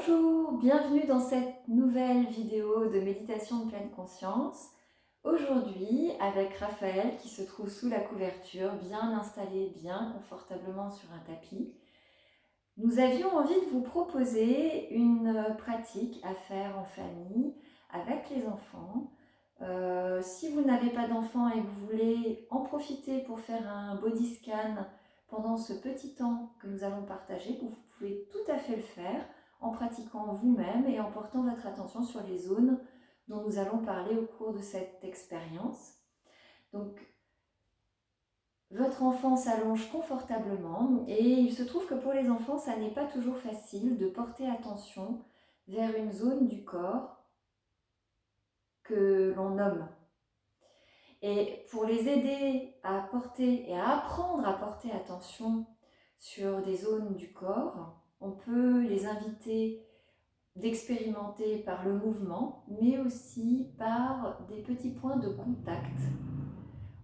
Bonjour, bienvenue dans cette nouvelle vidéo de méditation de pleine conscience. Aujourd'hui, avec Raphaël qui se trouve sous la couverture, bien installé, bien confortablement sur un tapis, nous avions envie de vous proposer une pratique à faire en famille avec les enfants. Si vous n'avez pas d'enfants et que vous voulez en profiter pour faire un body scan pendant ce petit temps que nous allons partager, vous pouvez tout à fait le faire en pratiquant vous-même et en portant votre attention sur les zones dont nous allons parler au cours de cette expérience. Donc, votre enfant s'allonge confortablement et il se trouve que pour les enfants, ça n'est pas toujours facile de porter attention vers une zone du corps que l'on nomme. Et pour les aider à porter et à apprendre à porter attention sur des zones du corps, on peut les inviter d'expérimenter par le mouvement, mais aussi par des petits points de contact.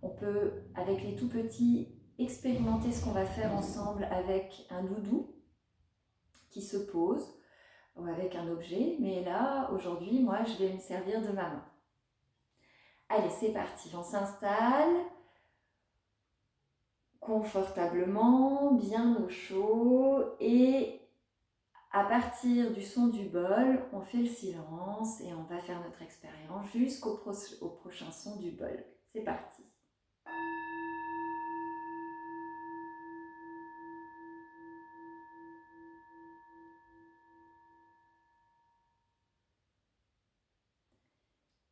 On peut, avec les tout petits, expérimenter ce qu'on va faire ensemble avec un doudou qui se pose ou avec un objet, mais là, aujourd'hui, moi, je vais me servir de ma main. Allez, c'est parti, on s'installe confortablement, bien au chaud, et à partir du son du bol, on fait le silence et on va faire notre expérience jusqu'au prochain son du bol. C'est parti.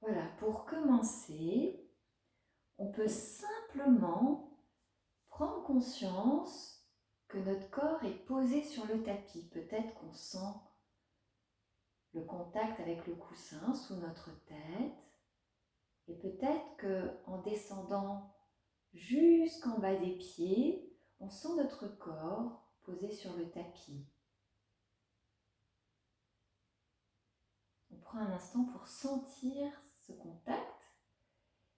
Voilà, pour commencer, on peut simplement prendre conscience que notre corps est posé sur le tapis. Peut-être qu'on sent le contact avec le coussin sous notre tête. Et peut-être qu'en descendant jusqu'en bas des pieds, on sent notre corps posé sur le tapis. On prend un instant pour sentir ce contact.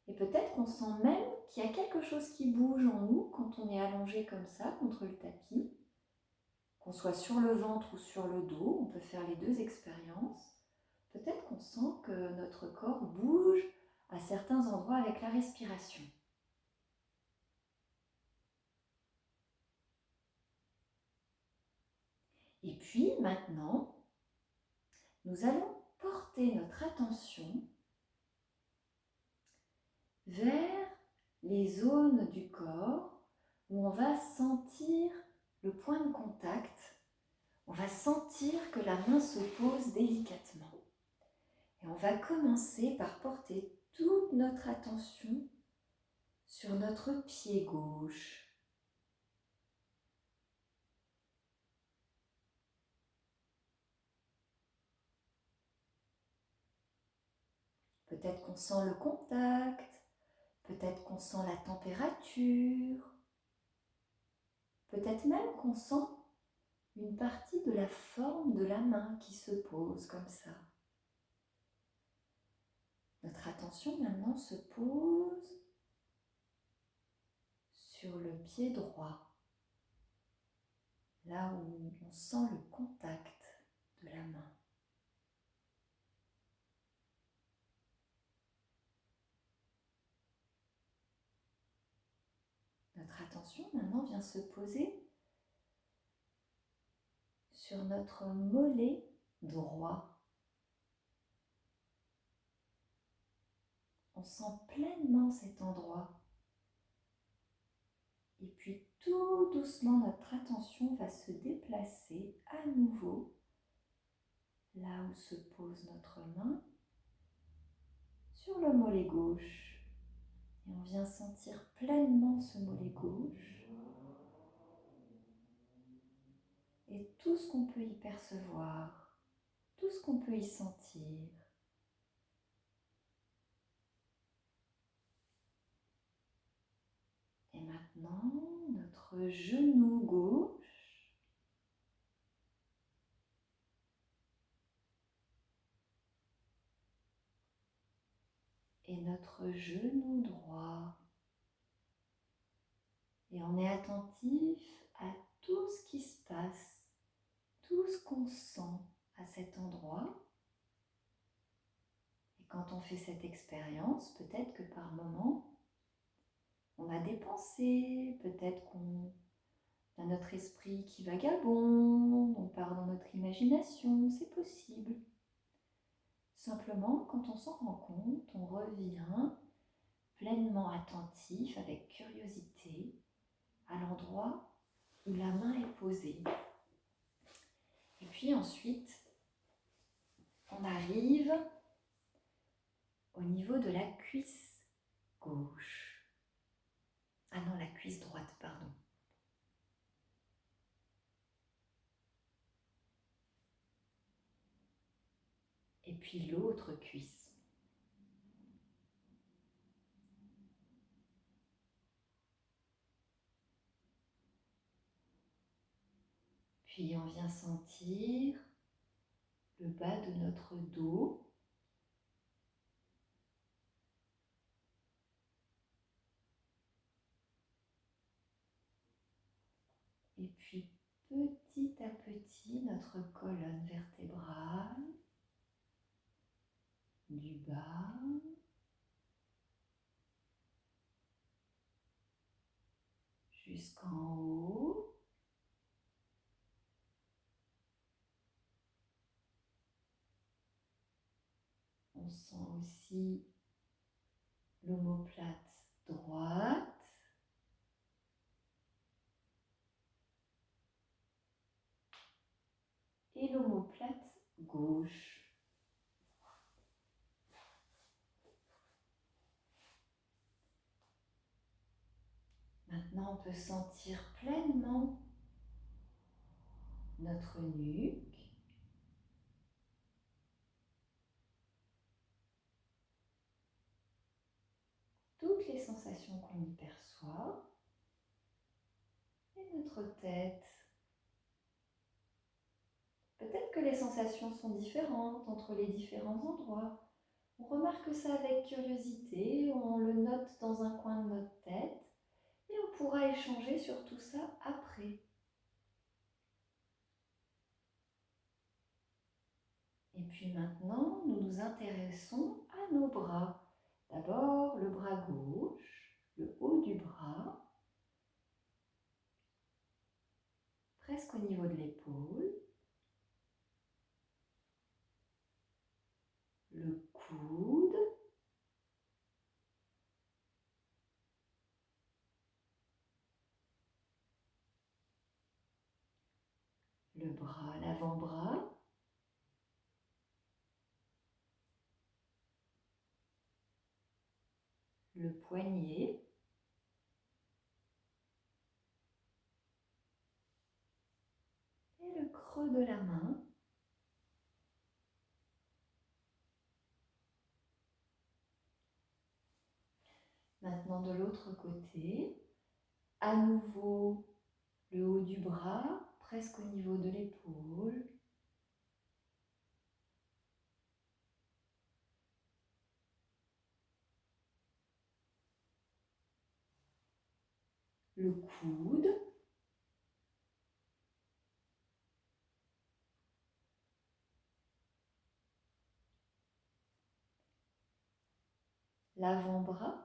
Et peut-être qu'on sent même qu'il y a quelque chose qui bouge en nous quand on est allongé comme ça contre le tapis. Qu'on soit sur le ventre ou sur le dos, on peut faire les deux expériences. Peut-être qu'on sent que notre corps bouge à certains endroits avec la respiration. Et puis maintenant, nous allons porter notre attention vers les zones du corps où on va sentir le point de contact. On va sentir que la main se pose délicatement. Et on va commencer par porter toute notre attention sur notre pied gauche. Peut-être qu'on sent le contact, peut-être qu'on sent la température, peut-être même qu'on sent une partie de la forme de la main qui se pose comme ça. Notre attention maintenant se pose sur le pied droit, là où on sent le contact de la main. Notre attention maintenant vient se poser sur notre mollet droit. On sent pleinement cet endroit. Et puis tout doucement, notre attention va se déplacer à nouveau là où se pose notre main sur le mollet gauche. Et on vient sentir pleinement ce mollet gauche et tout ce qu'on peut y percevoir, tout ce qu'on peut y sentir. Et maintenant, notre genou gauche et notre genou droit. Et on est attentif à tout ce qui se passe, tout ce qu'on sent à cet endroit. Et quand on fait cette expérience, peut-être que par moment, on a des pensées, peut-être qu'on a notre esprit qui vagabonde, on part dans notre imagination, c'est possible. Simplement, quand on s'en rend compte, on revient pleinement attentif, avec curiosité, à l'endroit où la main est posée. Et puis ensuite, on arrive au niveau de la cuisse gauche. Ah non, la cuisse droite, pardon. Et puis l'autre cuisse. Puis on vient sentir le bas de notre dos. Et puis petit à petit, notre colonne vertébrale, du bas jusqu'en haut. On sent aussi l'omoplate droite. Et l'omoplate gauche. Maintenant, on peut sentir pleinement notre nuque. Toutes les sensations qu'on y perçoit. Et notre tête. Peut-être que les sensations sont différentes entre les différents endroits. On remarque ça avec curiosité, on le note dans un coin de notre tête et on pourra échanger sur tout ça après. Et puis maintenant, nous nous intéressons à nos bras. D'abord, le bras gauche, le haut du bras, presque au niveau de l'épaule, le coude, le bras, l'avant-bras, le poignet, et le creux de la main. Maintenant de l'autre côté, à nouveau le haut du bras, presque au niveau de l'épaule. Le coude. L'avant-bras.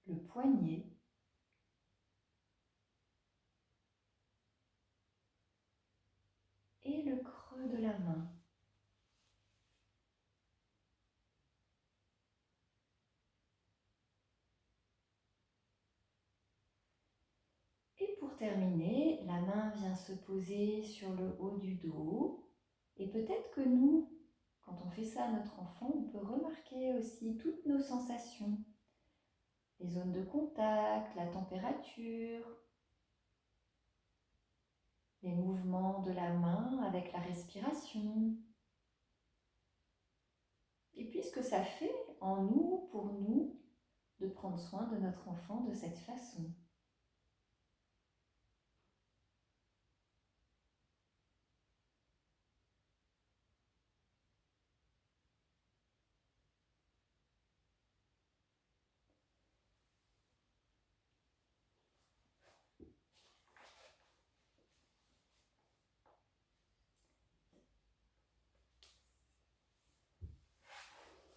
Le poignet. Et le creux de la main. Et pour terminer, la main vient se poser sur le haut du dos. Et peut-être que nous, quand on fait ça à notre enfant, on peut remarquer aussi toutes nos sensations. Les zones de contact, la température, les mouvements de la main avec la respiration. Et puis ce que ça fait en nous, pour nous, de prendre soin de notre enfant de cette façon.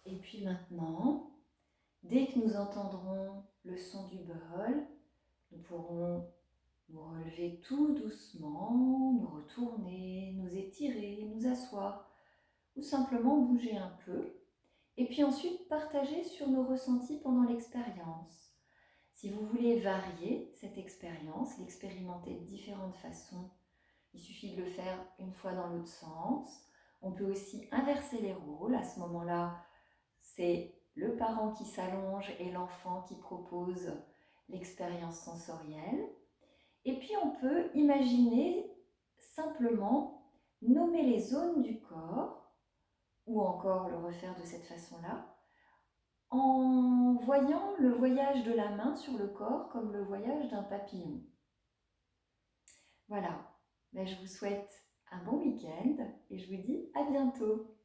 Et puis maintenant, dès que nous entendrons le son du bol, nous pourrons nous relever tout doucement, nous retourner, nous étirer, nous asseoir ou simplement bouger un peu. Et puis ensuite, partager sur nos ressentis pendant l'expérience. Si vous voulez varier cette expérience, l'expérimenter de différentes façons, il suffit de le faire une fois dans l'autre sens. On peut aussi inverser les rôles. À ce moment-là, c'est le parent qui s'allonge et l'enfant qui propose l'expérience sensorielle. Et puis on peut imaginer simplement nommer les zones du corps, ou encore le refaire de cette façon-là, en voyant le voyage de la main sur le corps comme le voyage d'un papillon. Voilà, je vous souhaite un bon week-end et je vous dis à bientôt.